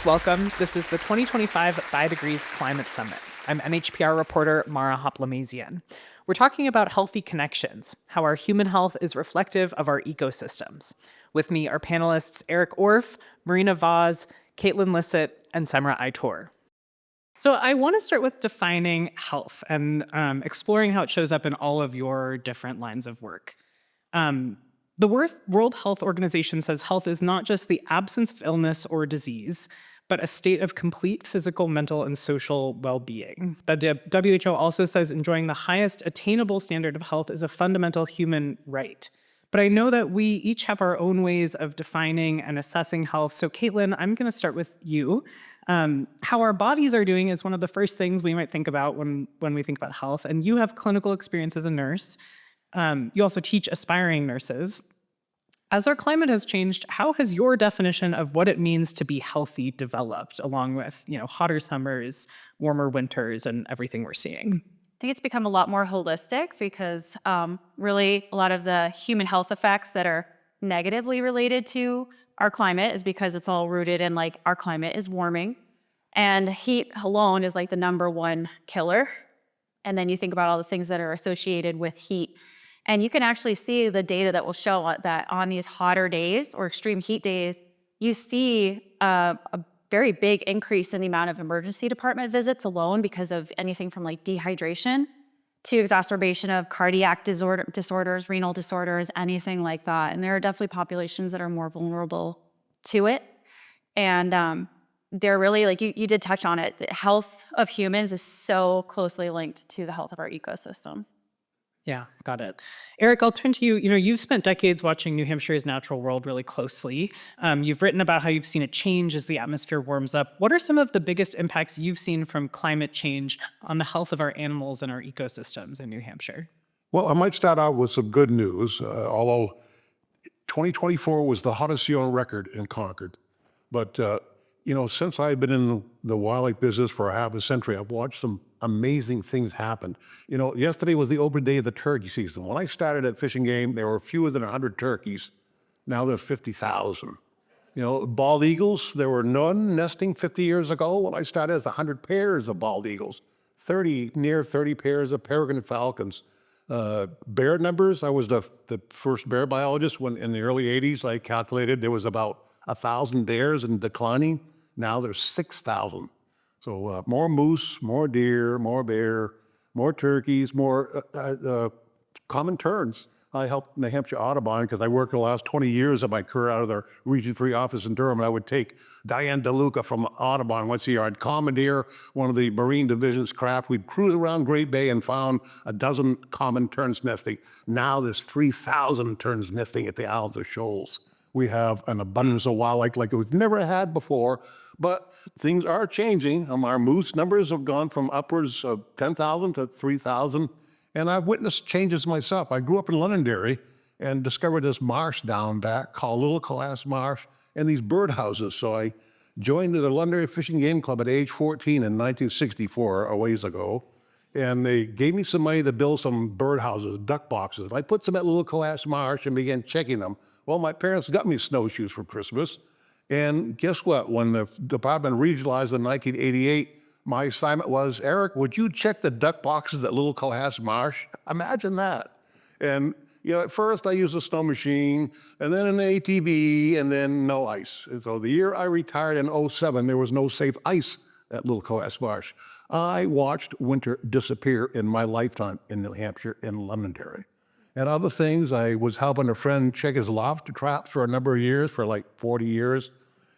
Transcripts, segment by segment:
welcome. This is the 2025 By Degrees Climate Summit. I'm NHPR reporter Mara Hoplamazian. We're talking about healthy connections, how our human health is reflective of our ecosystems. With me are panelists Eric Orff, Marina Vaz, Kaitlynn Liset, and Semra Aytur. So I want to start with defining health and exploring how it shows up in all of your different lines of work. The World Health Organization says health is not just the absence of illness or disease, but a state of complete physical, mental, and social well-being. The WHO also says enjoying the highest attainable standard of health is a fundamental human right. But I know that we each have our own ways of defining and assessing health. So Kaitlynn, I'm going to start with you. How our bodies are doing is one of the first things we might think about when we think about health. And you have clinical experience as a nurse. You also teach aspiring nurses. As our climate has changed, how has your definition of what it means to be healthy developed, along with, hotter summers, warmer winters, and everything we're seeing? I think it's become a lot more holistic because really a lot of the human health effects that are negatively related to our climate is because it's all rooted in our climate is warming, and heat alone is the number one killer. And then you think about all the things that are associated with heat. And you can actually see the data that will show that on these hotter days or extreme heat days, you see a very big increase in the amount of emergency department visits alone because of anything from dehydration to exacerbation of cardiac disorders, renal disorders, anything like that. And there are definitely populations that are more vulnerable to it. And they're really, you did touch on it, the health of humans is so closely linked to the health of our ecosystems. Yeah, got it. Eric, I'll turn to you. You've spent decades watching New Hampshire's natural world really closely. You've written about how you've seen it change as the atmosphere warms up. What are some of the biggest impacts you've seen from climate change on the health of our animals and our ecosystems in New Hampshire? Well, I might start out with some good news, although 2024 was the hottest year on record in Concord. But, since I've been in the wildlife business for half a century, I've watched some amazing things happen. Yesterday was the open day of the turkey season. When I started at Fish and Game, there were fewer than 100 turkeys. Now there's 50,000. Bald eagles, there were none nesting 50 years ago. When I started, there's 100 pairs of bald eagles, near 30 pairs of peregrine falcons. Bear numbers, I was the first bear biologist when in the early 80s. I calculated there was about 1,000 bears and declining. Now there's 6,000. So more moose, more deer, more bear, more turkeys, more common terns. I helped New Hampshire Audubon because I worked the last 20 years of my career out of the Region 3 office in Durham. And I would take Diane DeLuca from Audubon once a year. I'd commandeer one of the Marine Division's craft. We'd cruise around Great Bay and found a dozen common terns nesting. Now there's 3,000 terns nesting at the Isles of Shoals. We have an abundance of wildlife like we've never had before, but things are changing. Our moose numbers have gone from upwards of 10,000 to 3,000, and I've witnessed changes myself. I grew up in Londonderry and discovered this marsh down back called Little Coas Marsh and these birdhouses. So I joined the Londonderry Fishing Game Club at age 14 in 1964, a ways ago, and they gave me some money to build some birdhouses, duck boxes. I put some at Little Coas Marsh and began checking them. Well, my parents got me snowshoes for Christmas. And guess what? When the department regionalized in 1988, my assignment was, Eric, would you check the duck boxes at Little Coas Marsh? Imagine that. And at first I used a snow machine, and then an ATV, and then no ice. And so the year I retired in 2007, there was no safe ice at Little Coas Marsh. I watched winter disappear in my lifetime in New Hampshire in Londonderry. And other things, I was helping a friend check his lobster traps for a number of years, for 40 years.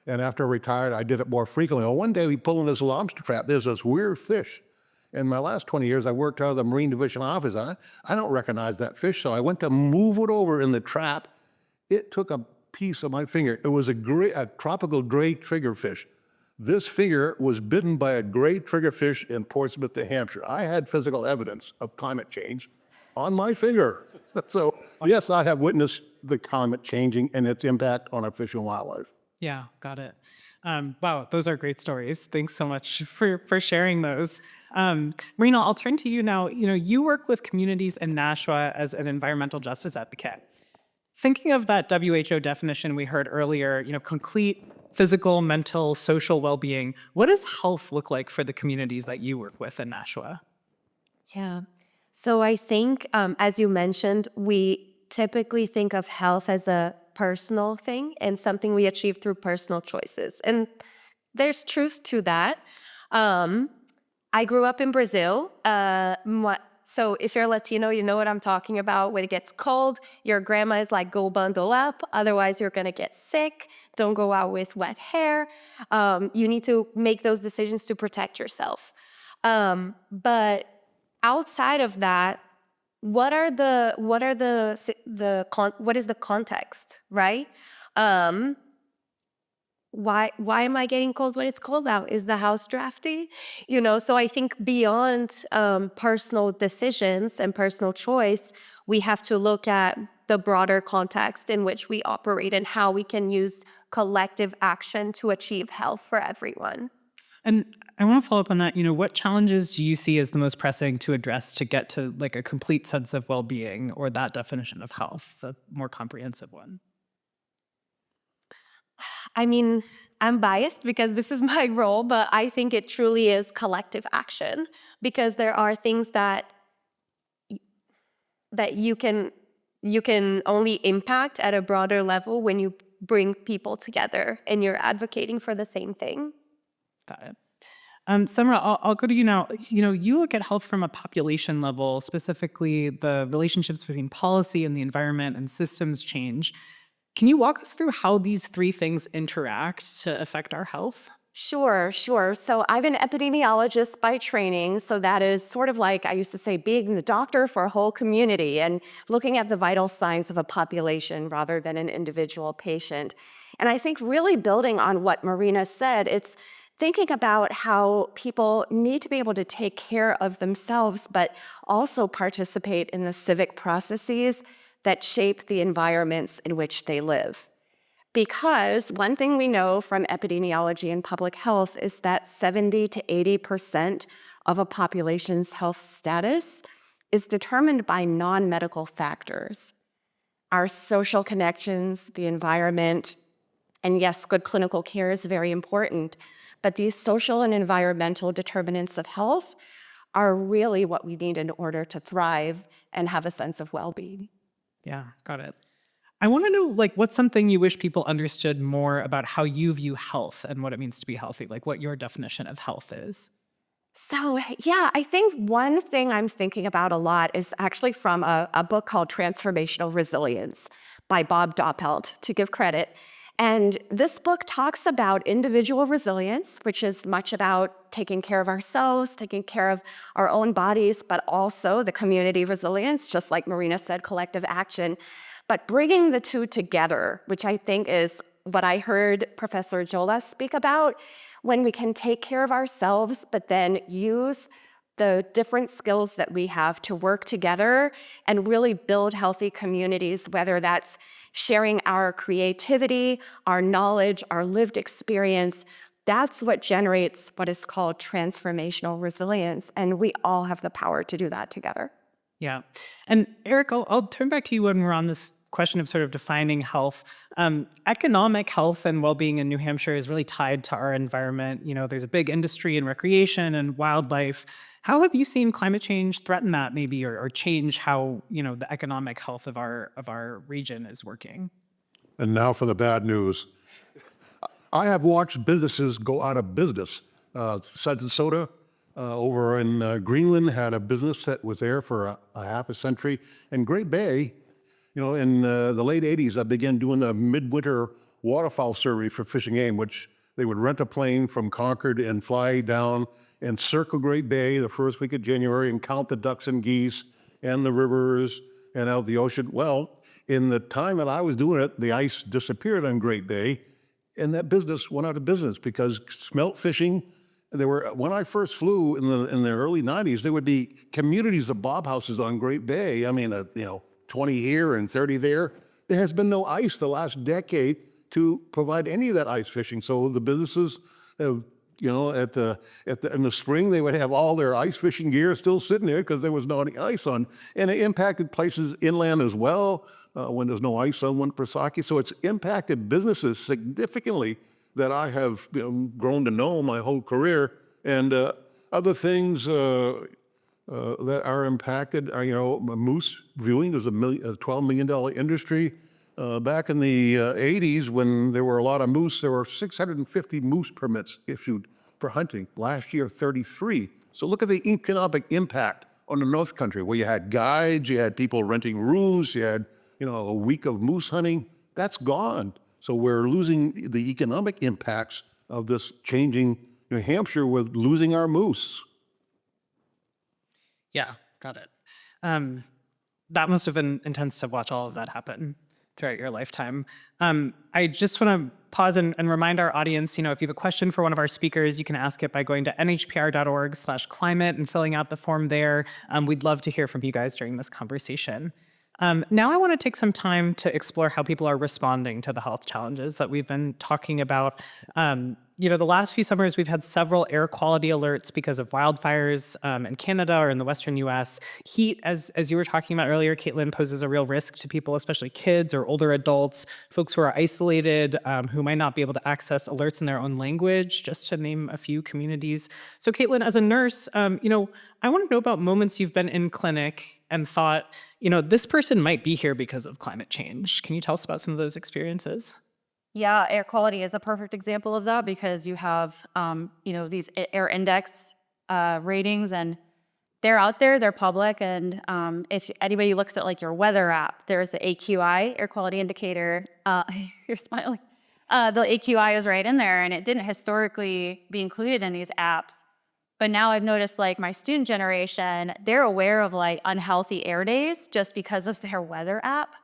And after I retired, I did it more frequently. Well, one day we pulled in this lobster trap. There's this weird fish. In my last 20 years, I worked out of the Marine Division office. I don't recognize that fish, so I went to move it over in the trap. It took a piece of my finger. It was a tropical gray triggerfish. This finger was bitten by a gray triggerfish in Portsmouth, New Hampshire. I had physical evidence of climate change on my finger. So yes, I have witnessed the climate changing and its impact on our fish and wildlife. Yeah, got it. Wow, those are great stories. Thanks so much for sharing those. Marina, I'll turn to you now. You work with communities in Nashua as an environmental justice advocate. Thinking of that WHO definition we heard earlier, complete physical, mental, social well-being. What does health look like for the communities that you work with in Nashua? Yeah. So I think, as you mentioned, we typically think of health as a personal thing and something we achieve through personal choices. And there's truth to that. I grew up in Brazil. So if you're Latino, you know what I'm talking about. When it gets cold, your grandma is like, go bundle up. Otherwise, you're going to get sick. Don't go out with wet hair. You need to make those decisions to protect yourself. But outside of that, what is the context, right? Why am I getting cold when it's cold out? Is the house drafty? So I think beyond personal decisions and personal choice, we have to look at the broader context in which we operate and how we can use collective action to achieve health for everyone. And I want to follow up on that. What challenges do you see as the most pressing to address to get to like a complete sense of well-being, or that definition of health, the more comprehensive one? I mean, I'm biased because this is my role, but I think it truly is collective action, because there are things that you can only impact at a broader level when you bring people together and you're advocating for the same thing. Got it. Semra, I'll go to you now. You look at health from a population level, specifically the relationships between policy and the environment and systems change. Can you walk us through how these three things interact to affect our health? Sure. So I'm an epidemiologist by training. So that is sort of like, I used to say, being the doctor for a whole community and looking at the vital signs of a population rather than an individual patient. And I think really building on what Marina said, it's thinking about how people need to be able to take care of themselves, but also participate in the civic processes that shape the environments in which they live. Because one thing we know from epidemiology and public health is that 70 to 80% of a population's health status is determined by non-medical factors. Our social connections, the environment, and yes, good clinical care is very important, but these social and environmental determinants of health are really what we need in order to thrive and have a sense of well-being. Yeah, got it. I want to know, what's something you wish people understood more about how you view health and what it means to be healthy, what your definition of health is? So, yeah, I think one thing I'm thinking about a lot is actually from a book called Transformational Resilience by Bob Doppelt, to give credit. And this book talks about individual resilience, which is much about taking care of ourselves, taking care of our own bodies, but also the community resilience, just like Marina said, collective action. But bringing the two together, which I think is what I heard Professor Jola speak about, when we can take care of ourselves, but then use the different skills that we have to work together and really build healthy communities, whether that's sharing our creativity, our knowledge, our lived experience. That's what generates what is called transformational resilience. And we all have the power to do that together. Yeah. And Eric, I'll turn back to you when we're on this question of sort of defining health. Economic health and well-being in New Hampshire is really tied to our environment. There's a big industry in recreation and wildlife. How have you seen climate change threaten that maybe, or change how, the economic health of our region is working? And now for the bad news. I have watched businesses go out of business. Suds and Soda over in Greenland had a business that was there for a half a century. And Great Bay, in the late 80s, I began doing the midwinter waterfowl survey for Fish and Game, which they would rent a plane from Concord and fly down and circle Great Bay the first week of January and count the ducks and geese and the rivers and out the ocean. Well, in the time that I was doing it, the ice disappeared on Great Bay, and that business went out of business because smelt fishing. When I first flew in the early 90s, there would be communities of bob houses on Great Bay. I mean, 20 here and 30 there. There has been no ice the last decade to provide any of that ice fishing. So the businesses have, in the spring, they would have all their ice fishing gear still sitting there because there was no any ice on. And it impacted places inland as well when there's no ice on Winnipesaki. So it's impacted businesses significantly that I have grown to know my whole career. And other things that are impacted are, moose viewing is a $12 million industry. Back in the 80s, when there were a lot of moose, there were 650 moose permits issued for hunting. Last year, 33. So look at the economic impact on the North Country, where you had guides, you had people renting rooms, you had, a week of moose hunting. That's gone. So we're losing the economic impacts of this changing New Hampshire with losing our moose. Yeah, got it. That must have been intense to watch all of that happen throughout your lifetime. I just want to pause and remind our audience, if you have a question for one of our speakers, you can ask it by going to nhpr.org/climate and filling out the form there. We'd love to hear from you guys during this conversation. Now I want to take some time to explore how people are responding to the health challenges that we've been talking about. The last few summers, we've had several air quality alerts because of wildfires in Canada or in the Western US. Heat, as you were talking about earlier, Kaitlynn, poses a real risk to people, especially kids or older adults, folks who are isolated, who might not be able to access alerts in their own language, just to name a few communities. So Kaitlynn, as a nurse, I want to know about moments you've been in clinic and thought, this person might be here because of climate change. Can you tell us about some of those experiences? Yeah, air quality is a perfect example of that because you have, these air index ratings, and they're out there, they're public. And if anybody looks at like your weather app, there's the AQI, air quality indicator. You're smiling. The AQI is right in there, and it didn't historically be included in these apps. But now I've noticed like my student generation, they're aware of like unhealthy air days just because of their weather app.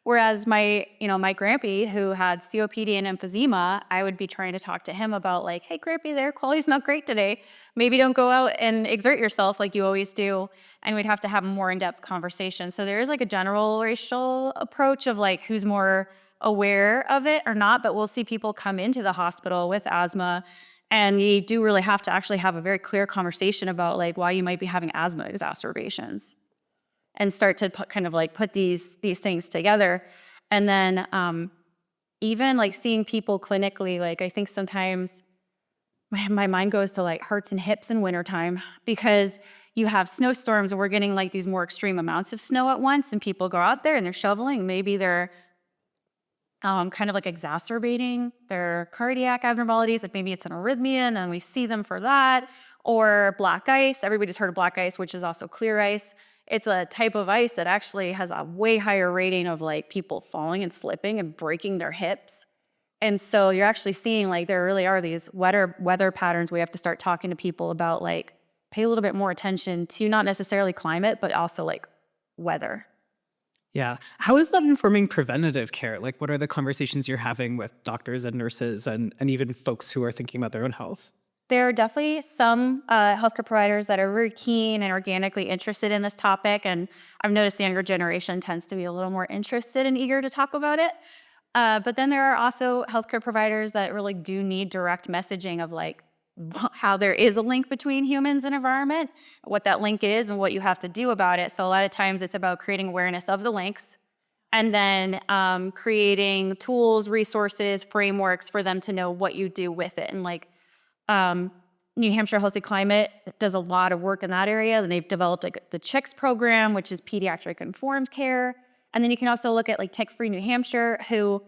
Whereas my grampy who had COPD and emphysema, I would be trying to talk to him about like, hey, grampy, the air quality's not great today. Maybe don't go out and exert yourself like you always do. And we'd have to have a more in-depth conversation. So there is like a general racial approach of like who's more aware of it or not. But we'll see people come into the hospital with asthma, and you do really have to actually have a very clear conversation about like why you might be having asthma exacerbations, and start to put these things together. And then even like seeing people clinically, like I think sometimes my mind goes to like hearts and hips in wintertime, because you have snowstorms and we're getting like these more extreme amounts of snow at once, and people go out there and they're shoveling. Maybe they're kind of like exacerbating their cardiac abnormalities, like maybe it's an arrhythmia and then we see them for that. Or black ice, everybody's heard of black ice, which is also clear ice. It's a type of ice that actually has a way higher rating of like people falling and slipping and breaking their hips. And so you're actually seeing like there really are these weather patterns we have to start talking to people about, like pay a little bit more attention to not necessarily climate, but also like weather. Yeah. How is that informing preventative care? Like, what are the conversations you're having with doctors and nurses and even folks who are thinking about their own health? There are definitely some healthcare providers that are very keen and organically interested in this topic. And I've noticed the younger generation tends to be a little more interested and eager to talk about it. But then there are also healthcare providers that really do need direct messaging of like how there is a link between humans and environment, what that link is and what you have to do about it. So a lot of times it's about creating awareness of the links, and then creating tools, resources, frameworks for them to know what you do with it. And like New Hampshire Healthy Climate does a lot of work in that area, and they've developed like the CHICS program, which is pediatric informed care. And then you can also look at like Tick Free New Hampshire, who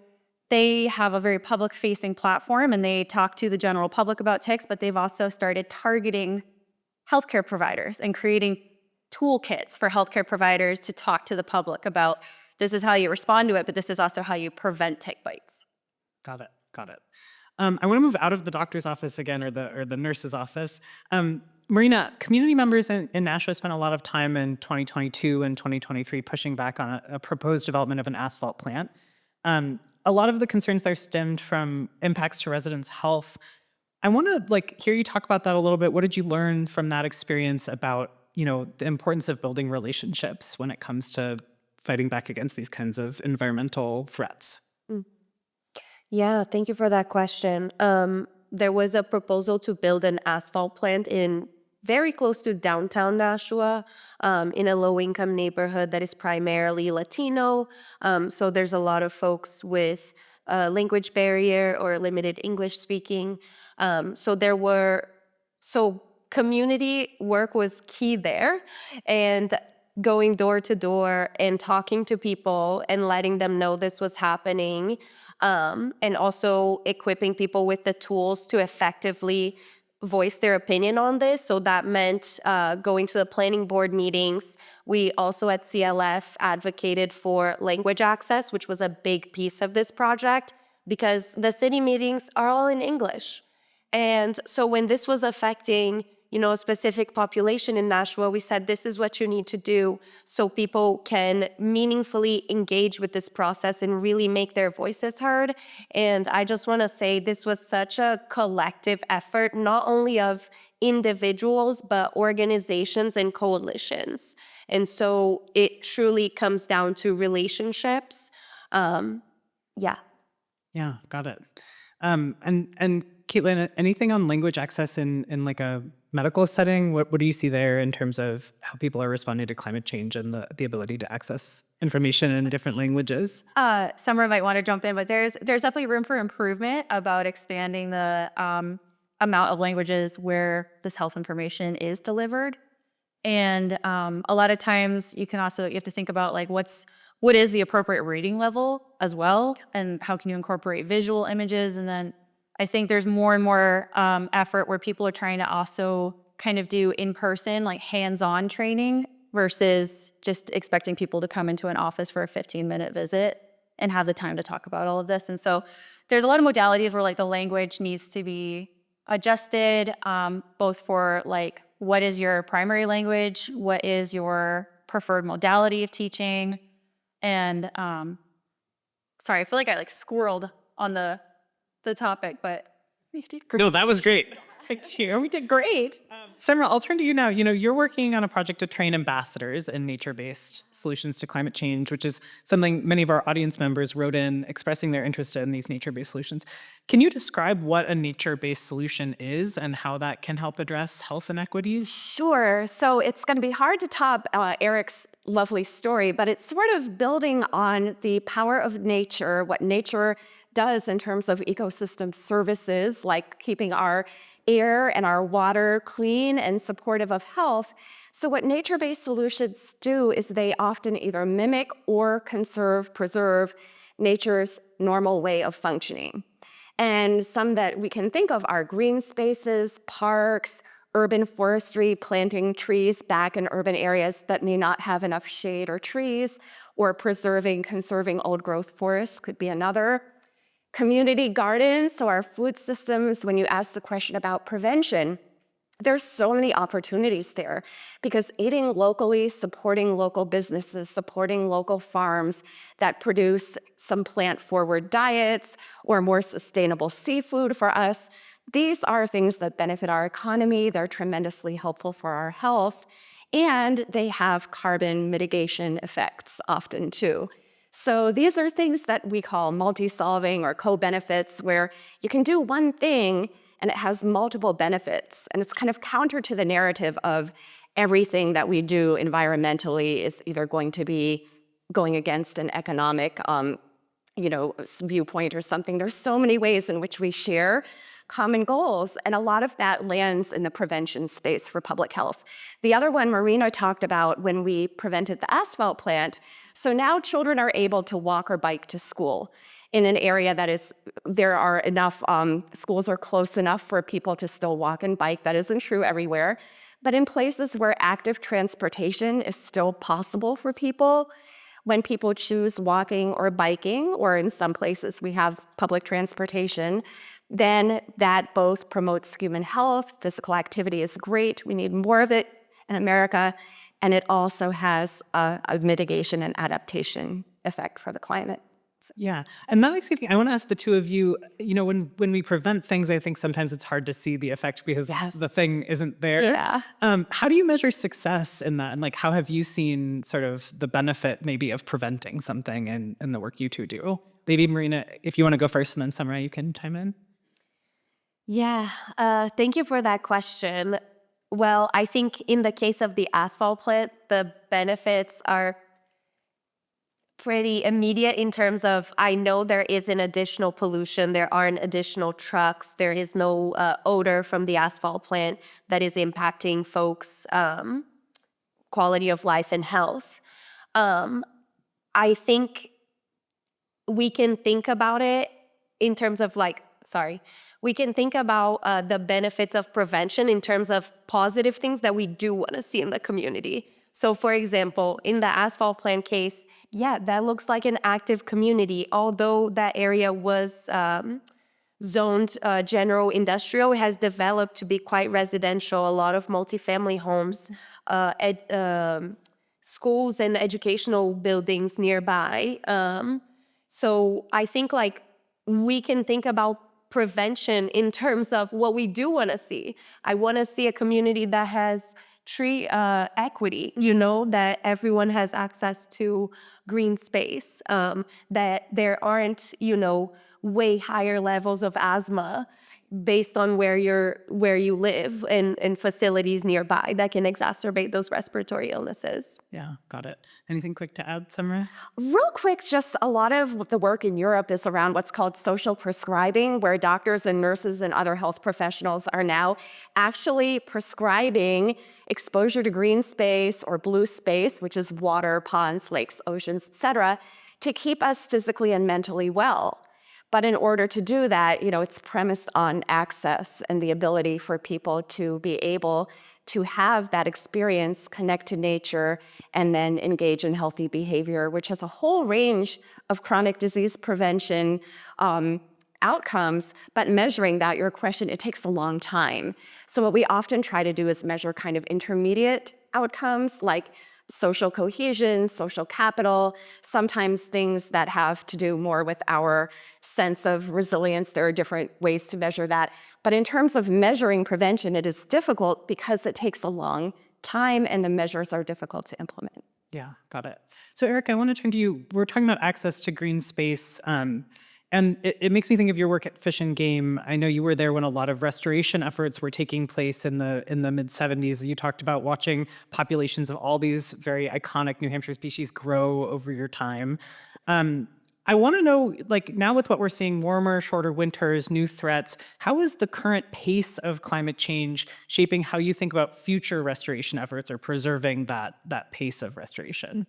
they have a very public-facing platform, and they talk to the general public about ticks, but they've also started targeting healthcare providers and creating toolkits for healthcare providers to talk to the public about this is how you respond to it, but this is also how you prevent tick bites. Got it. I want to move out of the doctor's office again, or the nurse's office. Marina, community members in Nashua spent a lot of time in 2022 and 2023 pushing back on a proposed development of an asphalt plant. A lot of the concerns there stemmed from impacts to residents' health. I want to hear you talk about that a little bit. What did you learn from that experience about, the importance of building relationships when it comes to fighting back against these kinds of environmental threats? Yeah, thank you for that question. There was a proposal to build an asphalt plant in very close to downtown Nashua, in a low-income neighborhood that is primarily Latino. So there's a lot of folks with a language barrier or limited English speaking. So community work was key there, and going door to door and talking to people and letting them know this was happening, and also equipping people with the tools to effectively voice their opinion on this. So that meant going to the planning board meetings. We also at CLF advocated for language access, which was a big piece of this project because the city meetings are all in English. And so when this was affecting, a specific population in Nashua, we said, this is what you need to do so people can meaningfully engage with this process and really make their voices heard. And I just want to say this was such a collective effort, not only of individuals, but organizations and coalitions. And so it truly comes down to relationships. Yeah. Yeah, got it. And Kaitlynn, anything on language access in like a medical setting? What do you see there in terms of how people are responding to climate change and the ability to access information in different languages? Semra might want to jump in, but there's definitely room for improvement about expanding the amount of languages where this health information is delivered. And a lot of times you have to think about like what is the appropriate reading level as well, and how can you incorporate visual images. And then I think there's more and more effort where people are trying to also kind of do in-person, like hands-on training versus just expecting people to come into an office for a 15-minute visit and have the time to talk about all of this. And so there's a lot of modalities where like the language needs to be adjusted, both for like what is your primary language, what is your preferred modality of teaching, and sorry, I feel like I like squirreled on the topic, but we did great. No, that was great. Thank you. We did great. Semra, I'll turn to you now. You're working on a project to train ambassadors in nature-based solutions to climate change, which is something many of our audience members wrote in expressing their interest in these nature-based solutions. Can you describe what a nature-based solution is and how that can help address health inequities? Sure. So it's going to be hard to top Eric's lovely story, but it's sort of building on the power of nature, what nature does in terms of ecosystem services, like keeping our air and our water clean and supportive of health. So what nature-based solutions do is they often either mimic or preserve nature's normal way of functioning. And some that we can think of are green spaces, parks, urban forestry, planting trees back in urban areas that may not have enough shade or trees, or conserving old growth forests could be another. Community gardens, so our food systems, when you ask the question about prevention, there's so many opportunities there because eating locally, supporting local businesses, supporting local farms that produce some plant-forward diets or more sustainable seafood for us, these are things that benefit our economy. They're tremendously helpful for our health, and they have carbon mitigation effects often too. So these are things that we call multi-solving or co-benefits, where you can do one thing and it has multiple benefits. And it's kind of counter to the narrative of everything that we do environmentally is either going to be going against an economic viewpoint or something. There's so many ways in which we share common goals, and a lot of that lands in the prevention space for public health. The other one Marina talked about when we prevented the asphalt plant. So now children are able to walk or bike to school in an area there are enough, schools are close enough for people to still walk and bike. That isn't true everywhere. But in places where active transportation is still possible for people, when people choose walking or biking, or in some places we have public transportation, then that both promotes human health. Physical activity is great. We need more of it in America. And it also has a mitigation and adaptation effect for the climate. Yeah. And that makes me think, I want to ask the two of you, when we prevent things, I think sometimes it's hard to see the effect because the thing isn't there. Yeah. How do you measure success in that? And like, how have you seen sort of the benefit maybe of preventing something in the work you two do? Maybe Marina, if you want to go first, and then Semra, you can chime in. Yeah, thank you for that question. Well, I think in the case of the asphalt plant, the benefits are pretty immediate in terms of I know there is an additional pollution, there aren't additional trucks, there is no odor from the asphalt plant that is impacting folks' quality of life and health. I think we can think about it in terms of we can think about the benefits of prevention in terms of positive things that we do want to see in the community. So for example, in the asphalt plant case, yeah, that looks like an active community. Although that area was zoned general industrial, it has developed to be quite residential, a lot of multifamily homes, schools and educational buildings nearby. So I think we can think about prevention in terms of what we do want to see. I want to see a community that has tree equity, that everyone has access to green space, that there aren't, way higher levels of asthma based on where you live and facilities nearby that can exacerbate those respiratory illnesses. Yeah, got it. Anything quick to add, Semra? Real quick, just a lot of the work in Europe is around what's called social prescribing, where doctors and nurses and other health professionals are now actually prescribing exposure to green space or blue space, which is water, ponds, lakes, oceans, etc., to keep us physically and mentally well. But in order to do that, it's premised on access and the ability for people to be able to have that experience, connect to nature, and then engage in healthy behavior, which has a whole range of chronic disease prevention outcomes. But measuring that, your question, it takes a long time. So what we often try to do is measure kind of intermediate outcomes like social cohesion, social capital, sometimes things that have to do more with our sense of resilience. There are different ways to measure that. But in terms of measuring prevention, it is difficult because it takes a long time and the measures are difficult to implement. Yeah, got it. So Eric, I want to turn to you. We're talking about access to green space. And it makes me think of your work at Fish and Game. I know you were there when a lot of restoration efforts were taking place in the mid-70s. You talked about watching populations of all these very iconic New Hampshire species grow over your time. I want to know, now with what we're seeing, warmer, shorter winters, new threats, how is the current pace of climate change shaping how you think about future restoration efforts or preserving that pace of restoration?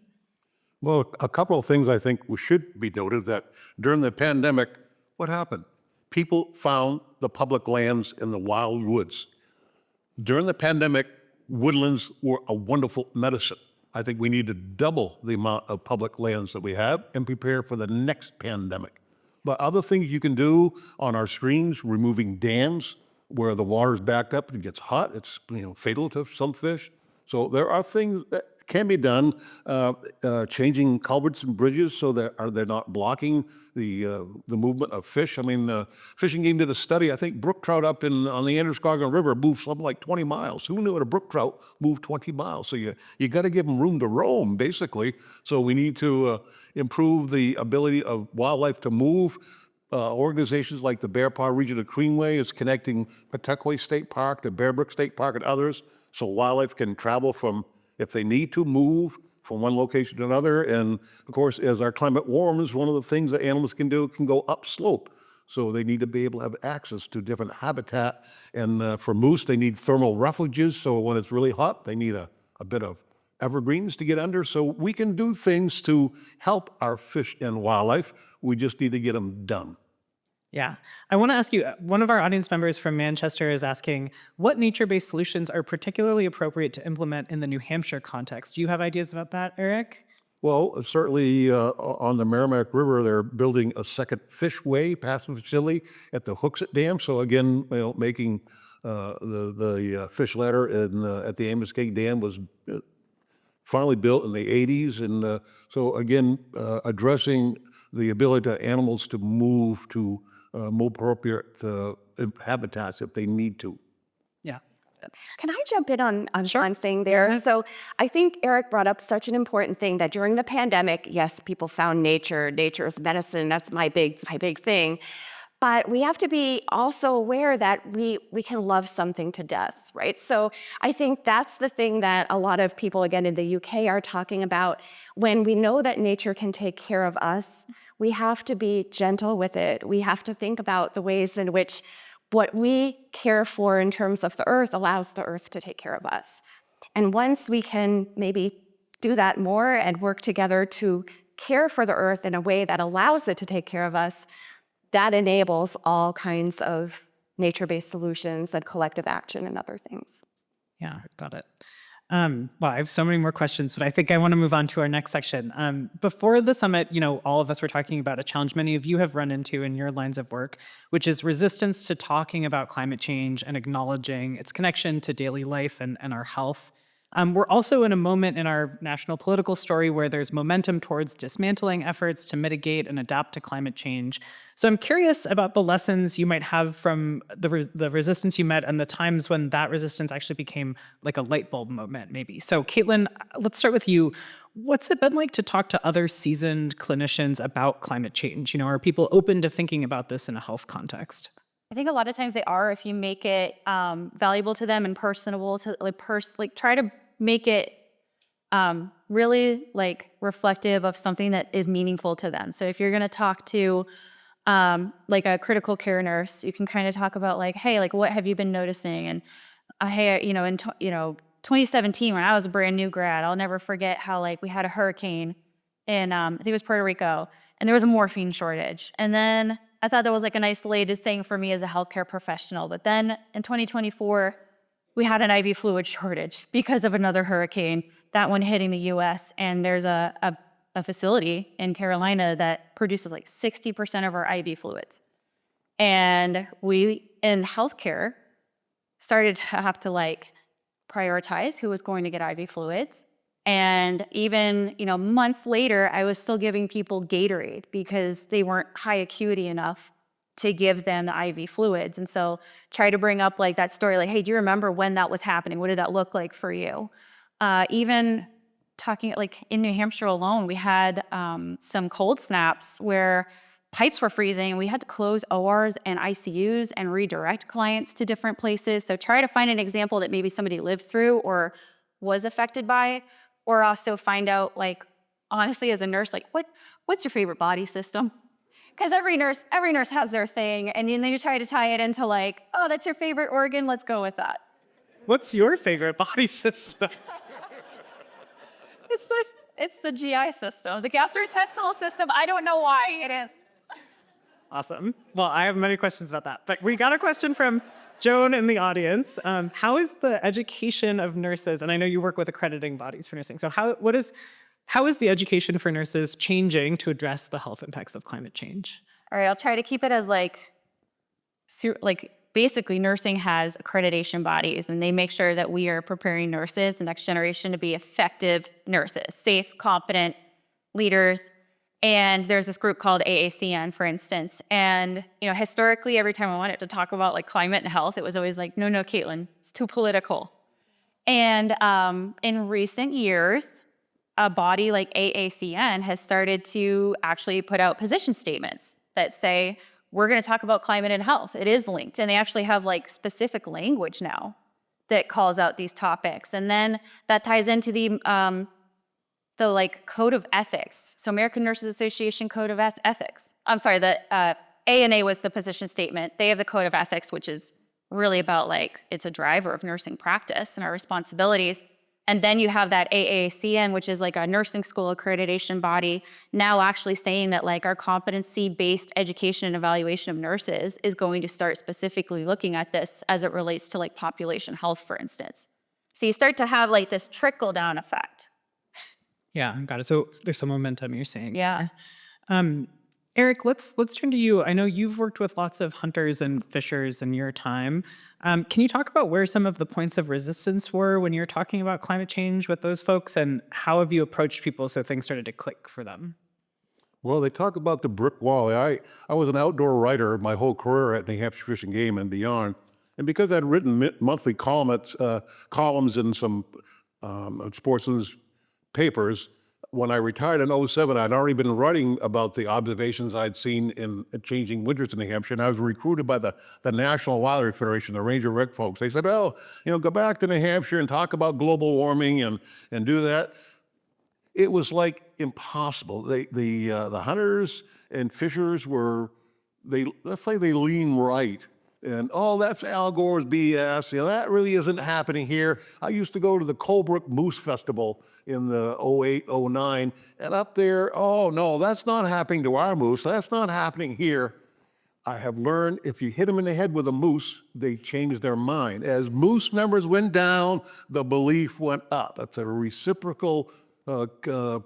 Well, a couple of things I think should be noted that during the pandemic, what happened? People found the public lands in the wild woods. During the pandemic, woodlands were a wonderful medicine. I think we need to double the amount of public lands that we have and prepare for the next pandemic. But other things you can do on our streams, removing dams where the water's backed up and it gets hot, it's fatal to some fish. So there are things that can be done, changing culverts and bridges so that they're not blocking the movement of fish. I mean, Fish and Game did a study. I think brook trout up on the Androscoggin River moved something like 20 miles. Who knew that a brook trout moved 20 miles? So you got to give them room to roam, basically. So we need to improve the ability of wildlife to move. Organizations like the Bear Paw Regional Greenway is connecting Pawtucket State Park to Bear Brook State Park and others, so wildlife can travel from, if they need to, move from one location to another. And of course, as our climate warms, one of the things that animals can do can go upslope. So they need to be able to have access to different habitat. And for moose, they need thermal refuges. So when it's really hot, they need a bit of evergreens to get under. So we can do things to help our fish and wildlife. We just need to get them done. Yeah. I want to ask you, one of our audience members from Manchester is asking, what nature-based solutions are particularly appropriate to implement in the New Hampshire context? Do you have ideas about that, Eric? Well, certainly on the Merrimack River, they're building a second fishway passing facility at the Hooksett Dam. So again, making the fish ladder at the Amoskeag Dam was finally built in the 80s. And so again, addressing the ability of animals to move to more appropriate habitats if they need to. Yeah. Can I jump in on one thing there? So I think Eric brought up such an important thing that during the pandemic, yes, people found nature. Nature is medicine. That's my big thing. But we have to be also aware that we can love something to death, right? So I think that's the thing that a lot of people, again, in the UK are talking about. When we know that nature can take care of us, we have to be gentle with it. We have to think about the ways in which what we care for in terms of the earth allows the earth to take care of us. And once we can maybe do that more and work together to care for the earth in a way that allows it to take care of us, that enables all kinds of nature-based solutions and collective action and other things. Yeah, got it. Well, I have so many more questions, but I think I want to move on to our next section. Before the summit, all of us were talking about a challenge many of you have run into in your lines of work, which is resistance to talking about climate change and acknowledging its connection to daily life and our health. We're also in a moment in our national political story where there's momentum towards dismantling efforts to mitigate and adapt to climate change. So I'm curious about the lessons you might have from the resistance you met and the times when that resistance actually became like a light bulb moment, maybe. So Kaitlynn, let's start with you. What's it been like to talk to other seasoned clinicians about climate change? Are people open to thinking about this in a health context? I think a lot of times they are, if you make it valuable to them and personable to try to make it really reflective of something that is meaningful to them. So if you're going to talk to a critical care nurse, you can kind of talk about hey, what have you been noticing? And hey, in 2017 when I was a brand new grad, I'll never forget how we had a hurricane in I think it was Puerto Rico, and there was a morphine shortage, and then I thought that was an isolated thing for me as a healthcare professional. But then in 2024, we had an IV fluid shortage because of another hurricane, that one hitting the US. And there's a facility in Carolina that produces 60% of our IV fluids. And we, in healthcare, started to have to prioritize who was going to get IV fluids. And even, months later, I was still giving people Gatorade because they weren't high acuity enough to give them the IV fluids. And so try to bring up that story, hey, do you remember when that was happening? What did that look like for you? Even talking in New Hampshire alone, we had some cold snaps where pipes were freezing and we had to close ORs and ICUs and redirect clients to different places. So try to find an example that maybe somebody lived through or was affected by. Or also find out, honestly, as a nurse, what's your favorite body system? Because every nurse has their thing, and then you try to tie it into oh, that's your favorite organ, let's go with that. What's your favorite body system? It's the GI system, the gastrointestinal system. I don't know why it is. Awesome. Well, I have many questions about that, but we got a question from Joan in the audience. How is the education of nurses, and I know you work with accrediting bodies for nursing, so how is the education for nurses changing to address the health impacts of climate change? All right, I'll try to keep it as basically nursing has accreditation bodies, and they make sure that we are preparing nurses, the next generation, to be effective nurses, safe, competent leaders. And there's this group called AACN, for instance. And, historically, every time I wanted to talk about climate and health, it was always no, Kaitlynn, it's too political. And in recent years, a body like AACN has started to actually put out position statements that say, we're going to talk about climate and health. It is linked. And they actually have specific language now that calls out these topics. And then that ties into the code of ethics. So American Nurses Association Code of Ethics. I'm sorry, the ANA was the position statement. They have the Code of Ethics, which is really about it's a driver of nursing practice and our responsibilities. And then you have that AACN, which is a nursing school accreditation body, now actually saying that our competency-based education and evaluation of nurses is going to start specifically looking at this as it relates to population health, for instance. So you start to have this trickle-down effect. Yeah, got it. So there's some momentum you're saying. Yeah. Eric, let's turn to you. I know you've worked with lots of hunters and fishers in your time. Can you talk about where some of the points of resistance were when you're talking about climate change with those folks, and how have you approached people so things started to click for them? Well, they talk about the brick wall. I was an outdoor writer my whole career at New Hampshire Fish and Game and beyond. And because I'd written monthly columns in some sportsman's papers, when I retired in '07, I'd already been writing about the observations I'd seen in changing winters in New Hampshire, and I was recruited by the National Wildlife Federation, the Ranger Rec folks. They said, "Oh, go back to New Hampshire and talk about global warming and do that." It was like impossible. The hunters and fishers let's say they lean right. And, oh, that's Al Gore's BS. That really isn't happening here. I used to go to the Colebrook Moose Festival in the '08, '09, and up there, oh, no, that's not happening to our moose. That's not happening here. I have learned if you hit them in the head with a moose, they change their mind. As moose numbers went down, the belief went up. That's a reciprocal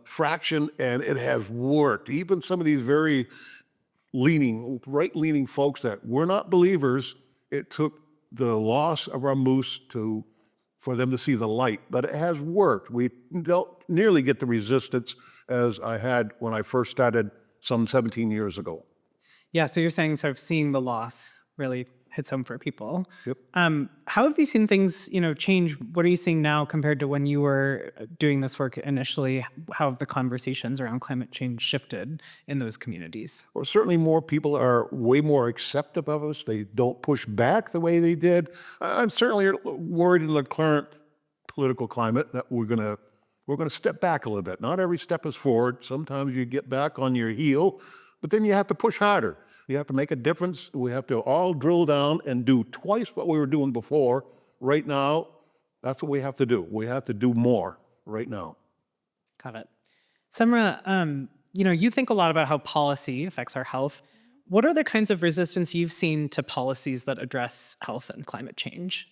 fraction, and it has worked. Even some of these very right-leaning folks that were not believers, it took the loss of our moose for them to see the light, but it has worked. We don't nearly get the resistance as I had when I first started some 17 years ago. Yeah, so you're saying sort of seeing the loss really hits home for people. Yep. How have you seen things, change? What are you seeing now compared to when you were doing this work initially? How have the conversations around climate change shifted in those communities? Well, certainly more people are way more accepting of us. They don't push back the way they did. I'm certainly worried in the current political climate that we're gonna step back a little bit. Not every step is forward. Sometimes you get back on your heel, but then you have to push harder. You have to make a difference. We have to all drill down and do twice what we were doing before. Right now, that's what we have to do. We have to do more right now. Got it. Semra, you think a lot about how policy affects our health. What are the kinds of resistance you've seen to policies that address health and climate change?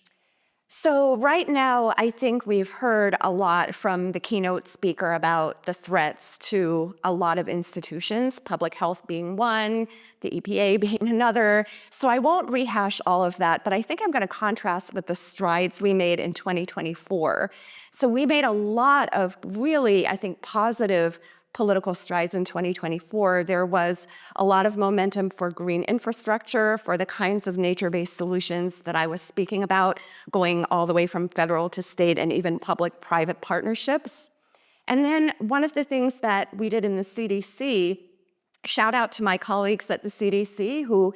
So right now, I think we've heard a lot from the keynote speaker about the threats to a lot of institutions, public health being one, the EPA being another. So I won't rehash all of that, but I think I'm going to contrast with the strides we made in 2024. So we made a lot of really, I think, positive political strides in 2024. There was a lot of momentum for green infrastructure, for the kinds of nature-based solutions that I was speaking about, going all the way from federal to state and even public-private partnerships. And then one of the things that we did in the CDC, shout out to my colleagues at the CDC who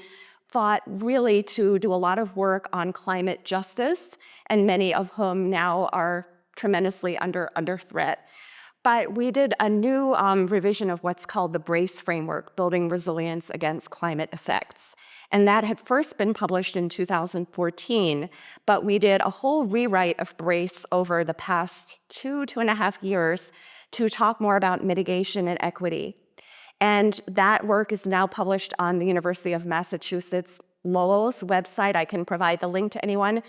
fought really to do a lot of work on climate justice, and many of whom now are tremendously under threat. But we did a new revision of what's called the BRACE framework, Building Resilience Against Climate Effects. And that had first been published in 2014, but we did a whole rewrite of BRACE over the past 2.5 years to talk more about mitigation and equity. And that work is now published on the University of Massachusetts Lowell's website. I can provide the link to anyone,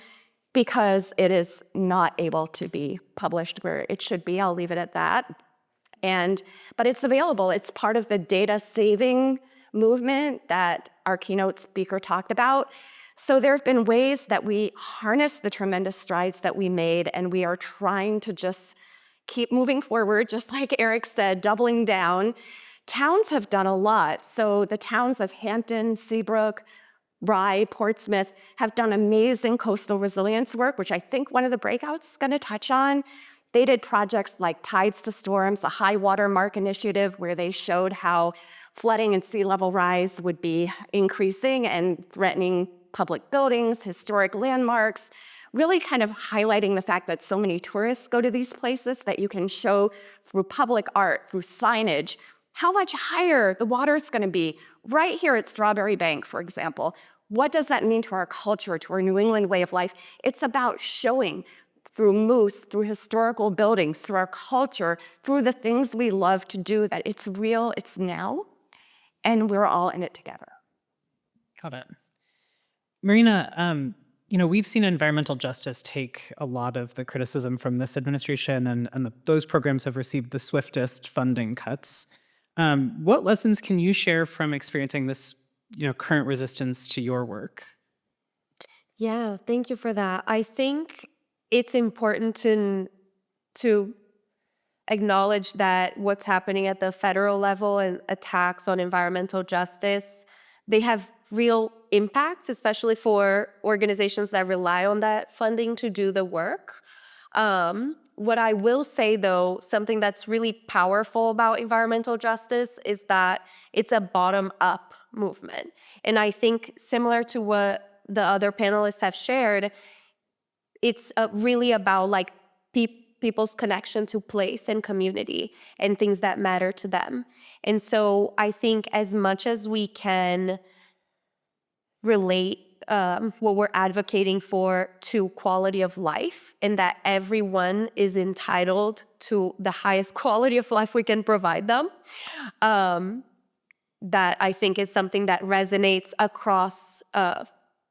because it is not able to be published where it should be. I'll leave it at that. But it's available. It's part of the data saving movement that our keynote speaker talked about. So there have been ways that we harness the tremendous strides that we made, and we are trying to just keep moving forward, just like Eric said, doubling down. Towns have done a lot. So the towns of Hampton, Seabrook, Rye, Portsmouth have done amazing coastal resilience work, which I think one of the breakouts is going to touch on. They did projects like Tides to Storms, a high water mark initiative where they showed how flooding and sea level rise would be increasing and threatening public buildings, historic landmarks, really kind of highlighting the fact that so many tourists go to these places that you can show through public art, through signage, how much higher the water's going to be right here at Strawberry Bank, for example. What does that mean to our culture, to our New England way of life? It's about showing through moose, through historical buildings, through our culture, through the things we love to do, that it's real, it's now, and we're all in it together. Got it. Marina, we've seen environmental justice take a lot of the criticism from this administration, and those programs have received the swiftest funding cuts. What lessons can you share from experiencing this, current resistance to your work? Yeah, thank you for that. I think it's important to acknowledge that what's happening at the federal level and attacks on environmental justice, they have real impacts, especially for organizations that rely on that funding to do the work. What I will say, though, something that's really powerful about environmental justice is that it's a bottom-up movement. And I think similar to what the other panelists have shared, it's really about like people's connection to place and community and things that matter to them. And so I think as much as we can relate what we're advocating for to quality of life, and that everyone is entitled to the highest quality of life we can provide them, that I think is something that resonates across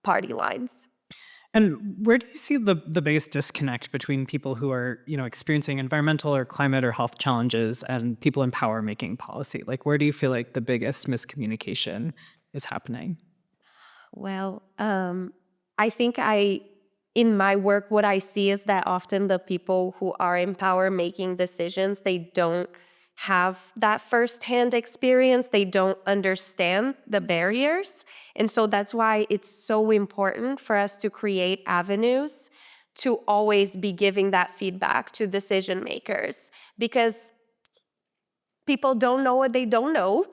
party lines. And where do you see the biggest disconnect between people who are, experiencing environmental or climate or health challenges and people in power making policy? Like, where do you feel like the biggest miscommunication is happening? Well, I think in my work, what I see is that often the people who are in power making decisions, they don't have that firsthand experience. They don't understand the barriers. And so that's why it's so important for us to create avenues to always be giving that feedback to decision makers, because people don't know what they don't know,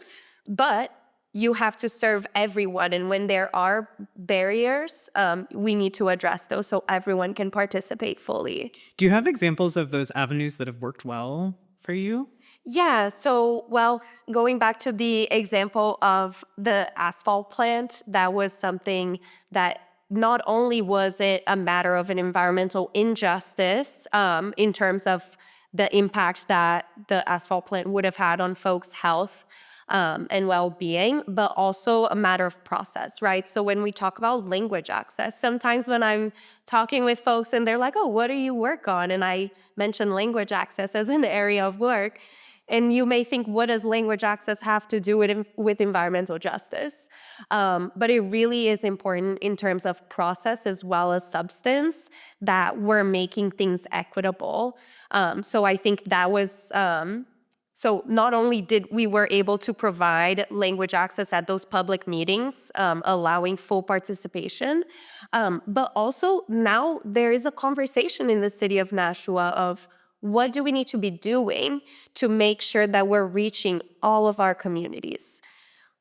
but you have to serve everyone. And when there are barriers, we need to address those so everyone can participate fully. Do you have examples of those avenues that have worked well for you? Yeah, so, well, going back to the example of the asphalt plant, that was something that not only was it a matter of an environmental injustice in terms of the impact that the asphalt plant would have had on folks' health and well-being, but also a matter of process, right? So when we talk about language access, sometimes when I'm talking with folks and they're like, oh, what do you work on? And I mention language access as an area of work. And you may think, what does language access have to do with environmental justice? But it really is important in terms of process as well as substance, that we're making things equitable. So I think that was, so not only did we were able to provide language access at those public meetings, allowing full participation, but also now there is a conversation in the city of Nashua of, what do we need to be doing to make sure that we're reaching all of our communities?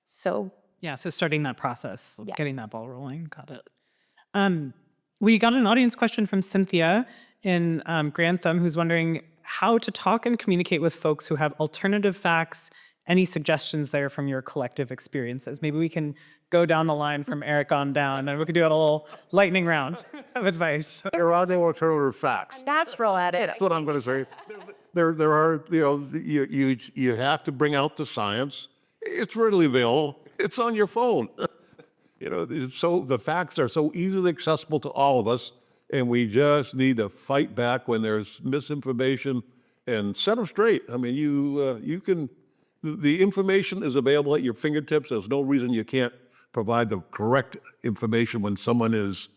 So yeah, so starting that process, getting that ball rolling. Got it. We got an audience question from Cynthia in Grantham, who's wondering how to talk and communicate with folks who have alternative facts. Any suggestions there from your collective experiences? Maybe we can go down the line from Eric on down, and we could do a little lightning round of advice. There are no alternative facts. Natural at it. That's what I'm going to say. There are, you have to bring out the science. It's readily available. It's on your phone. So the facts are so easily accessible to all of us, and we just need to fight back when there's misinformation and set them straight. I mean, you can. The information is available at your fingertips. There's no reason you can't provide the correct information when someone is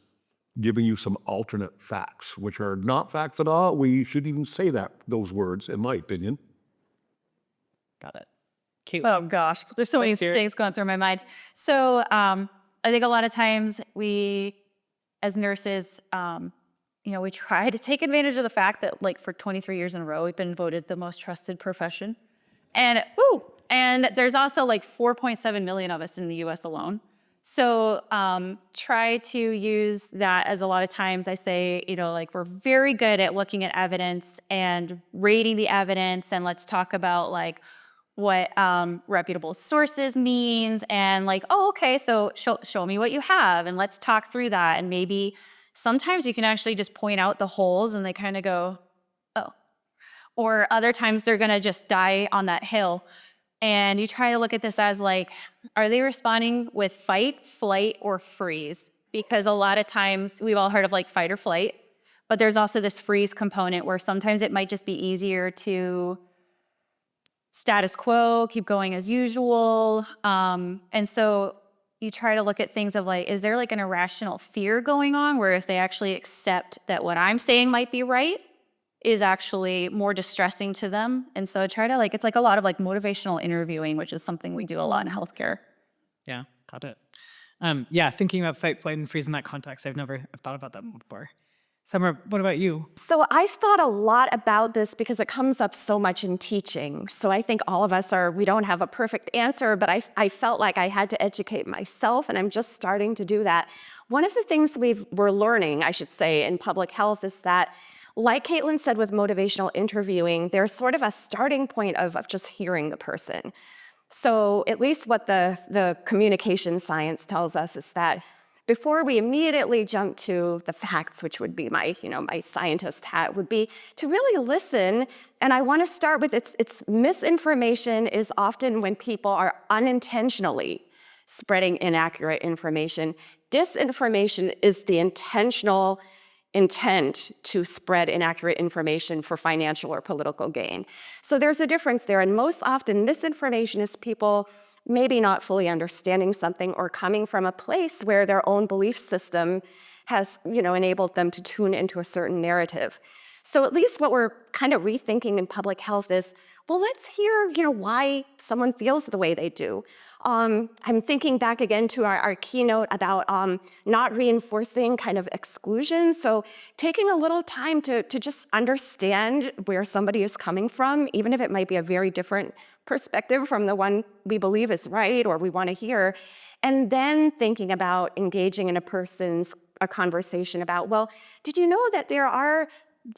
giving you some alternate facts, which are not facts at all. We shouldn't even say those words, in my opinion. Got it. Kaitlynn. Oh gosh, there's so many things going through my mind. So I think a lot of times we, as nurses, we try to take advantage of the fact that, like, for 23 years in a row, we've been voted the most trusted profession. And there's also like 4.7 million of us in the US alone. So try to use that, as a lot of times I say, like, we're very good at looking at evidence and rating the evidence, and let's talk about like what reputable sources means, and like, oh, okay, so show me what you have, and let's talk through that. And maybe sometimes you can actually just point out the holes and they kind of go, oh. Or other times they're gonna just die on that hill. And you try to look at this as like, are they responding with fight, flight, or freeze? Because a lot of times we've all heard of like fight or flight, but there's also this freeze component where sometimes it might just be easier to status quo, keep going as usual. And so you try to look at things of like, is there like an irrational fear going on, where if they actually accept that what I'm saying might be right, is actually more distressing to them. And so I try to it's like a lot of like motivational interviewing, which is something we do a lot in healthcare. Yeah, got it. Thinking about fight, flight, and freeze in that context, I've never thought about that before. Semra, what about you? So I thought a lot about this because it comes up so much in teaching. So I think all of us we don't have a perfect answer, but I felt like I had to educate myself, and I'm just starting to do that. One of the things we're learning, I should say, in public health is that, like Kaitlynn said with motivational interviewing, there's sort of a starting point of just hearing the person. So at least what the communication science tells us is that before we immediately jump to the facts, which would be my scientist hat, would be to really listen. And I want to start with it's misinformation is often when people are unintentionally spreading inaccurate information. Disinformation is the intentional intent to spread inaccurate information for financial or political gain. So there's a difference there. And most often, misinformation is people maybe not fully understanding something or coming from a place where their own belief system has, enabled them to tune into a certain narrative. So at least what we're kind of rethinking in public health is, well, let's hear, why someone feels the way they do. I'm thinking back again to our keynote about not reinforcing kind of exclusion. So taking a little time to just understand where somebody is coming from, even if it might be a very different perspective from the one we believe is right or we want to hear. And then thinking about engaging in a conversation about, well, did you know that there are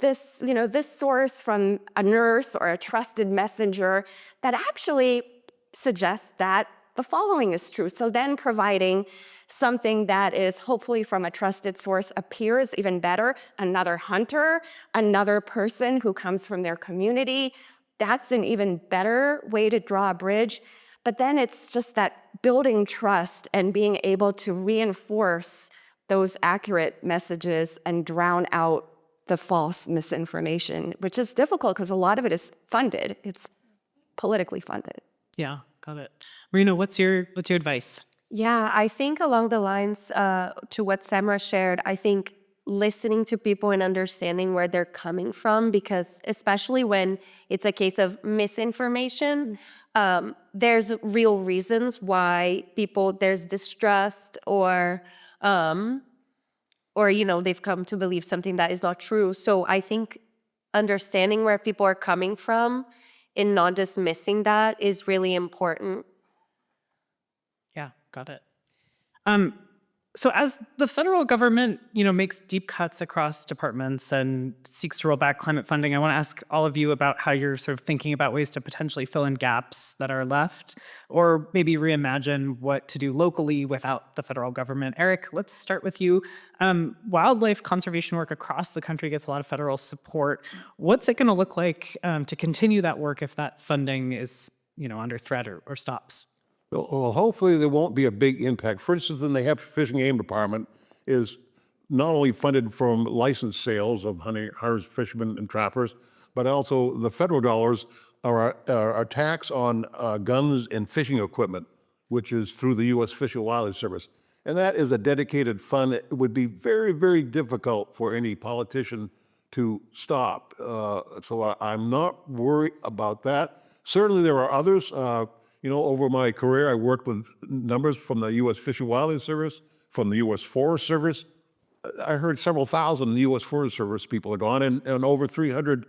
this source from a nurse or a trusted messenger that actually suggests that the following is true. So then providing something that is hopefully from a trusted source appears even better. Another hunter, another person who comes from their community, that's an even better way to draw a bridge. But then it's just that building trust and being able to reinforce those accurate messages and drown out the false misinformation, which is difficult because a lot of it is funded. It's politically funded. Yeah, got it. Marina, what's your advice? Yeah, I think along the lines to what Semra shared, I think listening to people and understanding where they're coming from, because especially when it's a case of misinformation, there's real reasons why there's distrust or they've come to believe something that is not true. So I think understanding where people are coming from and not dismissing that is really important. Yeah, got it. So as the federal government, makes deep cuts across departments and seeks to roll back climate funding, I want to ask all of you about how you're sort of thinking about ways to potentially fill in gaps that are left, or maybe reimagine what to do locally without the federal government. Eric, let's start with you. Wildlife conservation work across the country gets a lot of federal support. What's it going to look like to continue that work if that funding is, under threat or stops? Well, hopefully there won't be a big impact. For instance, the Hampshire Fishing Game Department is not only funded from license sales of hunters, fishermen, and trappers, but also the federal dollars are tax on guns and fishing equipment, which is through the U.S. Fish and Wildlife Service. And that is a dedicated fund. It would be very, very difficult for any politician to stop. So I'm not worried about that. Certainly there are others. Over my career, I worked with numbers from the U.S. Fish and Wildlife Service, from the U.S. Forest Service. I heard several thousand U.S. Forest Service people are gone, and over 300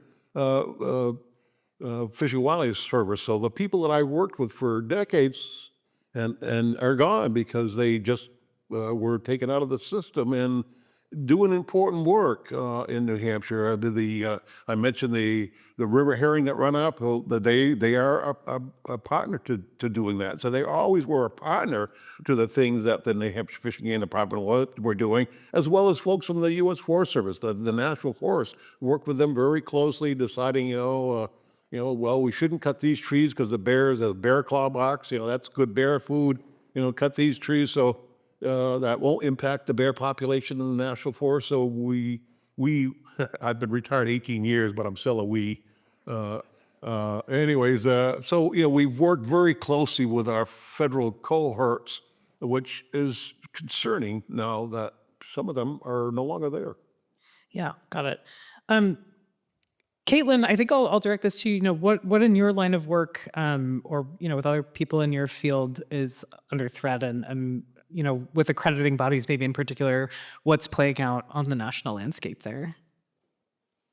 Fish and Wildlife Service. So the people that I worked with for decades and are gone because they just were taken out of the system and doing important work in New Hampshire. I mentioned the river herring that run up. They are a partner to doing that. So they always were a partner to the things that the New Hampshire Fishing Game Department were doing, as well as folks from the U.S. Forest Service, the National Forest. Worked with them very closely, deciding, well, we shouldn't cut these trees because the bear claw box, that's good bear food. Cut these trees so that won't impact the bear population in the national forest. So we I've been retired 18 years, but I'm still a we. So we've worked very closely with our federal cohorts, which is concerning now that some of them are no longer there. Yeah, got it. Kaitlynn, I think I'll direct this to you. What in your line of work, or with other people in your field, is under threat, and with accrediting bodies, maybe in particular, what's playing out on the national landscape there?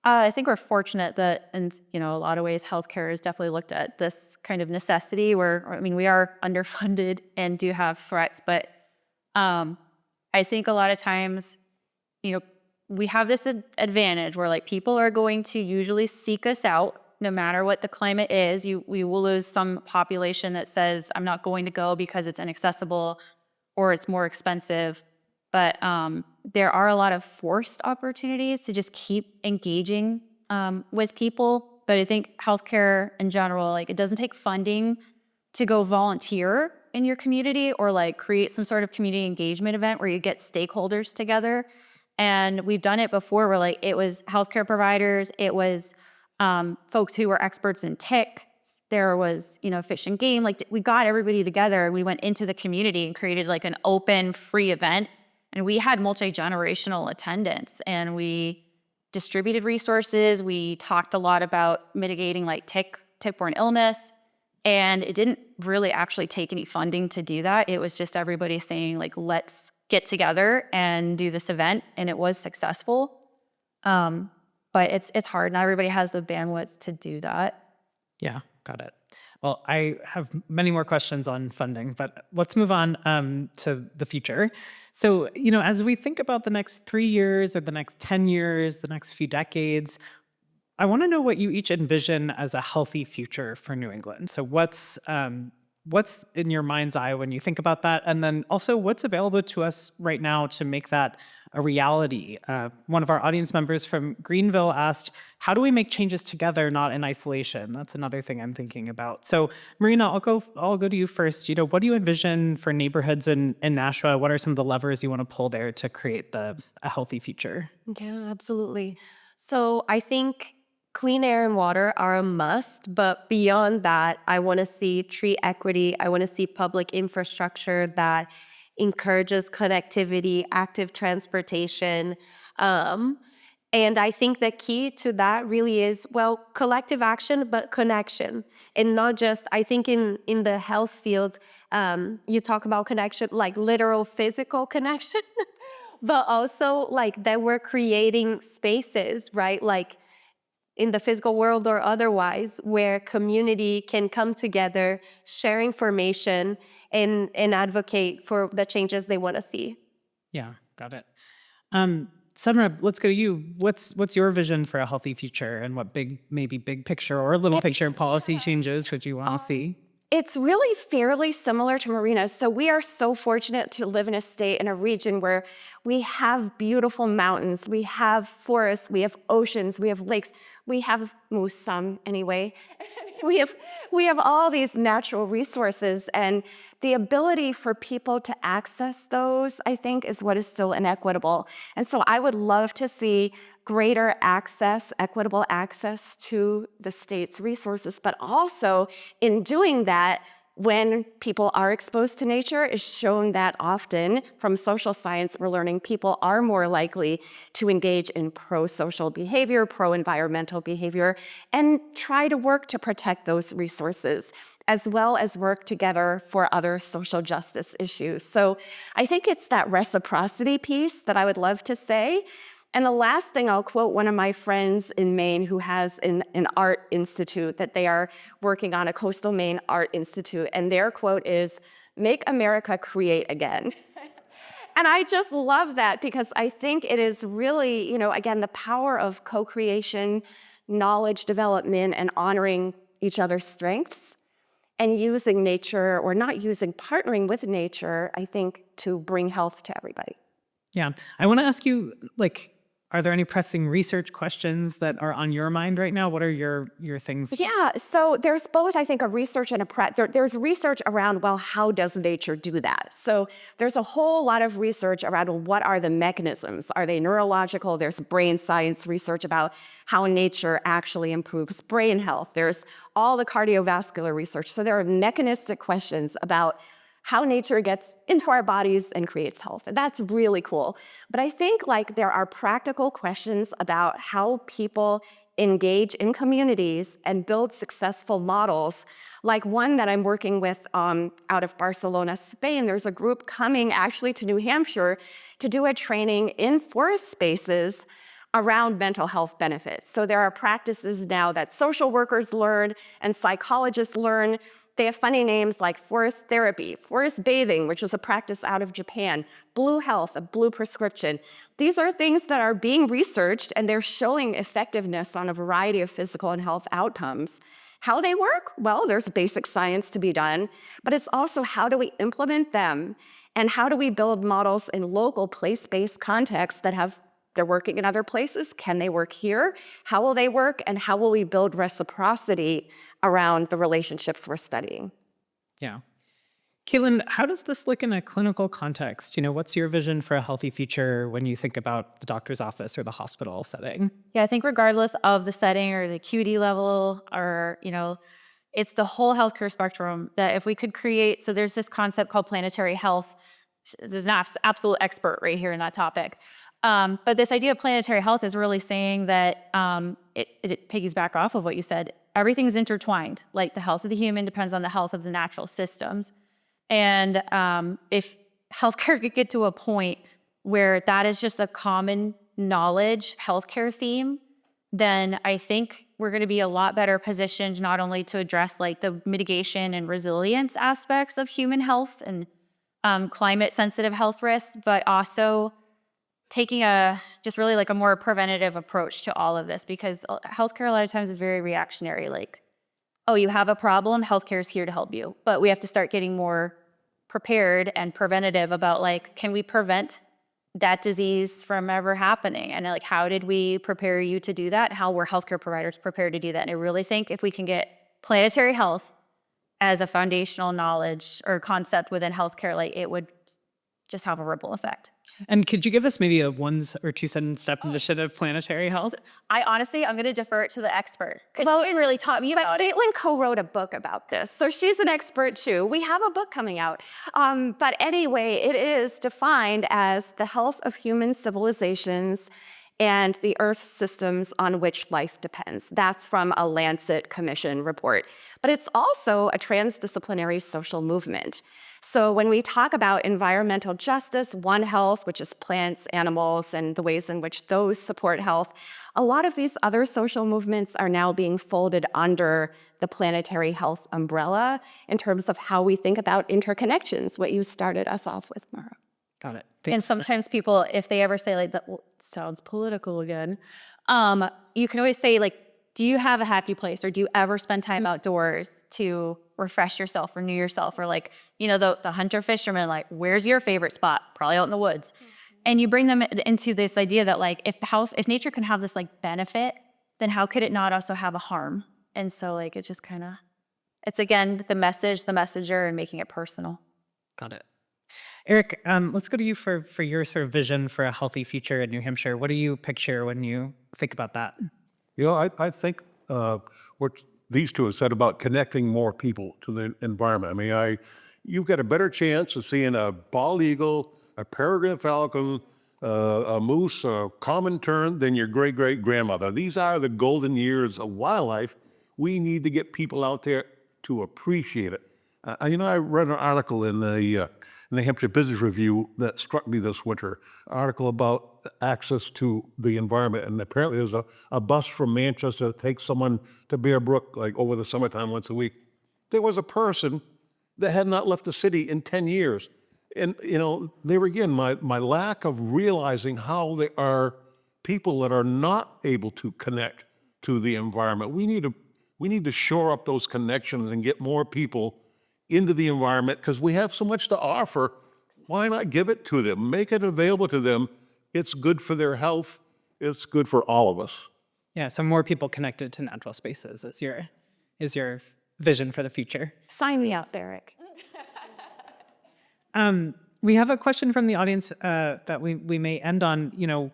I think we're fortunate that, in a lot of ways, healthcare has definitely looked at this kind of necessity. We are underfunded and do have threats, but I think a lot of times, we have this advantage where people are going to usually seek us out no matter what the climate is. We will lose some population that says, I'm not going to go because it's inaccessible or it's more expensive. But there are a lot of forced opportunities to just keep engaging with people. But I think healthcare in general, it doesn't take funding to go volunteer in your community or create some sort of community engagement event where you get stakeholders together. And we've done it before where it was healthcare providers, it was folks who were experts in ticks, there was, fish and game. We got everybody together and we went into the community and created an open, free event. And we had multi-generational attendance and we distributed resources. We talked a lot about mitigating tick-borne illness. And it didn't really actually take any funding to do that. It was just everybody saying let's get together and do this event. And it was successful. But it's hard. Not everybody has the bandwidth to do that. Yeah, got it. Well, I have many more questions on funding, but let's move on to the future. So, as we think about the next 3 years or the next 10 years, the next few decades, I want to know what you each envision as a healthy future for New England. So what's in your mind's eye when you think about that? And then also what's available to us right now to make that a reality? One of our audience members from Greenville asked, how do we make changes together, not in isolation? That's another thing I'm thinking about. So Marina, I'll go to you first. What do you envision for neighborhoods in Nashua? What are some of the levers you want to pull there to create a healthy future? Yeah, absolutely. So I think clean air and water are a must, but beyond that, I want to see tree equity. I want to see public infrastructure that encourages connectivity, active transportation. And I think the key to that really is, collective action, but connection. And not just, I think in the health field, you talk about connection, literal physical connection, but also that we're creating spaces, right? In the physical world or otherwise, where community can come together, share information, and advocate for the changes they want to see. Yeah, got it. Semra, let's go to you. What's your vision for a healthy future, and what big picture or little picture policy changes would you want to see? It's really fairly similar to Marina's. So we are so fortunate to live in a state, in a region where we have beautiful mountains, we have forests, we have oceans, we have lakes, we have moose, some anyway. We have all these natural resources, and the ability for people to access those, I think, is what is still inequitable. And so I would love to see greater access, equitable access to the state's resources, but also in doing that, when people are exposed to nature, is shown that often from social science, we're learning people are more likely to engage in pro-social behavior, pro-environmental behavior, and try to work to protect those resources, as well as work together for other social justice issues. So I think it's that reciprocity piece that I would love to say. And the last thing, I'll quote one of my friends in Maine who has an art institute that they are working on, a coastal Maine art institute. And their quote is, "Make America create again." And I just love that, because I think it is really, again, the power of co-creation, knowledge development, and honoring each other's strengths, and using nature, or not using, partnering with nature, I think, to bring health to everybody. Yeah. I want to ask you, are there any pressing research questions that are on your mind right now? What are your things? Yeah, so there's both, I think, a research and there's research around, how does nature do that? So there's a whole lot of research around what are the mechanisms? Are they neurological? There's brain science research about how nature actually improves brain health. There's all the cardiovascular research. So there are mechanistic questions about how nature gets into our bodies and creates health. And that's really cool. But I think there are practical questions about how people engage in communities and build successful models, like one that I'm working with out of Barcelona, Spain. There's a group coming actually to New Hampshire to do a training in forest spaces around mental health benefits. So there are practices now that social workers learn and psychologists learn. They have funny names like forest therapy, forest bathing, which is a practice out of Japan, blue health, a blue prescription. These are things that are being researched and they're showing effectiveness on a variety of physical and health outcomes. How they work? Well, there's basic science to be done, but it's also how do we implement them and how do we build models in local place-based contexts that they're working in other places. Can they work here? How will they work? And how will we build reciprocity around the relationships we're studying? Yeah. Kaitlynn, how does this look in a clinical context? What's your vision for a healthy future when you think about the doctor's office or the hospital setting? Yeah, I think regardless of the setting or the acuity level or, it's the whole healthcare spectrum that if we could create, so there's this concept called planetary health. There's an absolute expert right here in that topic. But this idea of planetary health is really saying that it piggyback off of what you said. Everything's intertwined. Like the health of the human depends on the health of the natural systems. And if healthcare could get to a point where that is just a common knowledge healthcare theme, then I think we're going to be a lot better positioned not only to address like the mitigation and resilience aspects of human health and climate sensitive health risks, but also taking just really like a more preventative approach to all of this, because healthcare a lot of times is very reactionary. Like, oh, you have a problem, healthcare is here to help you. But we have to start getting more prepared and preventative about like, can we prevent that disease from ever happening? And like, how did we prepare you to do that? How were healthcare providers prepared to do that? And I really think if we can get planetary health as a foundational knowledge or concept within healthcare, like it would just have a ripple effect. And could you give us maybe a 1 or 2 sentence definition of planetary health? I'm going to defer it to the expert because she really taught me about it. Kaitlynn co-wrote a book about this, so she's an expert too. We have a book coming out. But anyway, it is defined as the health of human civilizations and the Earth systems on which life depends. That's from a Lancet Commission report. But it's also a transdisciplinary social movement. So when we talk about environmental justice, One Health, which is plants, animals, and the ways in which those support health, a lot of these other social movements are now being folded under the planetary health umbrella in terms of how we think about interconnections, what you started us off with, Mara. Got it. And sometimes people, if they ever say like, that sounds political again, you can always say like, do you have a happy place or do you ever spend time outdoors to refresh yourself, renew yourself? Or like, the hunter fisherman, like, where's your favorite spot? Probably out in the woods. And you bring them into this idea that like, if nature can have this like benefit, then how could it not also have a harm? And so like, it just it's again, the message, the messenger, and making it personal. Got it. Eric, let's go to you for your sort of vision for a healthy future in New Hampshire. What do you picture when you think about that? I think what these two have said about connecting more people to the environment. I mean, you've got a better chance of seeing a bald eagle, a peregrine falcon, a moose, a common tern than your great-great-grandmother. These are the golden years of wildlife. We need to get people out there to appreciate it. I read an article in the Hampshire Business Review that struck me this winter, an article about access to the environment. And apparently there's a bus from Manchester that takes someone to Bear Brook, like over the summertime once a week. There was a person that had not left the city in 10 years. And, there again, my lack of realizing how there are people that are not able to connect to the environment. We need to shore up those connections and get more people into the environment because we have so much to offer. Why not give it to them? Make it available to them. It's good for their health. It's good for all of us. Yeah, so more people connected to natural spaces is your vision for the future. Sign me up, Eric. We have a question from the audience that we may end on.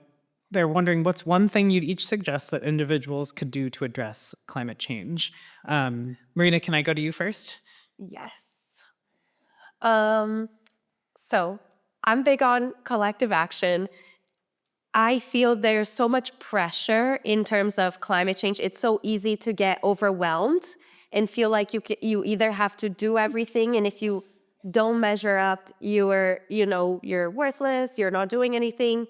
They're wondering what's one thing you'd each suggest that individuals could do to address climate change. Marina, can I go to you first? Yes. So I'm big on collective action. I feel there's so much pressure in terms of climate change. It's so easy to get overwhelmed and feel like you either have to do everything, and if you don't measure up, you're worthless. You're not doing anything.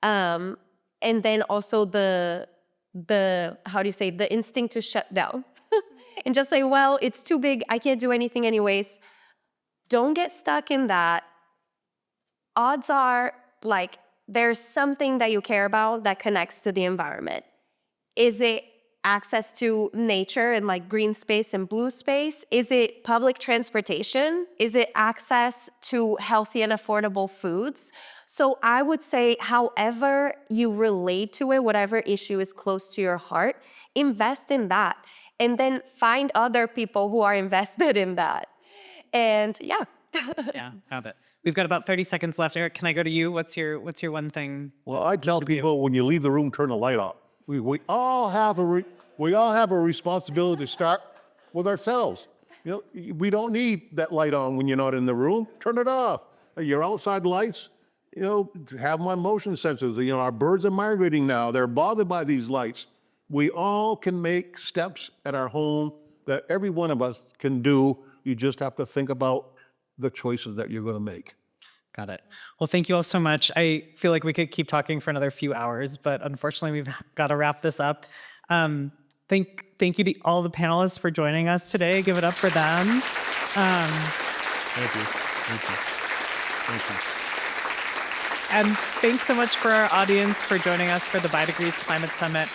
And then also the how do you say, the instinct to shut down and just say, well, it's too big. I can't do anything anyways. Don't get stuck in that. Odds are, like, there's something that you care about that connects to the environment. Is it access to nature and like green space and blue space? Is it public transportation? Is it access to healthy and affordable foods? So I would say, however you relate to it, whatever issue is close to your heart, invest in that. And then find other people who are invested in that. And yeah. Yeah, have it. We've got about 30 seconds left. Eric, can I go to you? What's your one thing? Well, I tell people, when you leave the room, turn the light off. We all have a responsibility to start with ourselves. We don't need that light on when you're not in the room. Turn it off. Your outside lights, have them on motion sensors. Our birds are migrating now. They're bothered by these lights. We all can make steps at our home that every one of us can do. You just have to think about the choices that you're going to make. Got it. Well, thank you all so much. I feel like we could keep talking for another few hours, but unfortunately, we've got to wrap this up. Thank you to all the panelists for joining us today. Give it up for them. Thank you. Thank you. Thank you. And thanks so much for our audience for joining us for the By Degrees Climate Summit.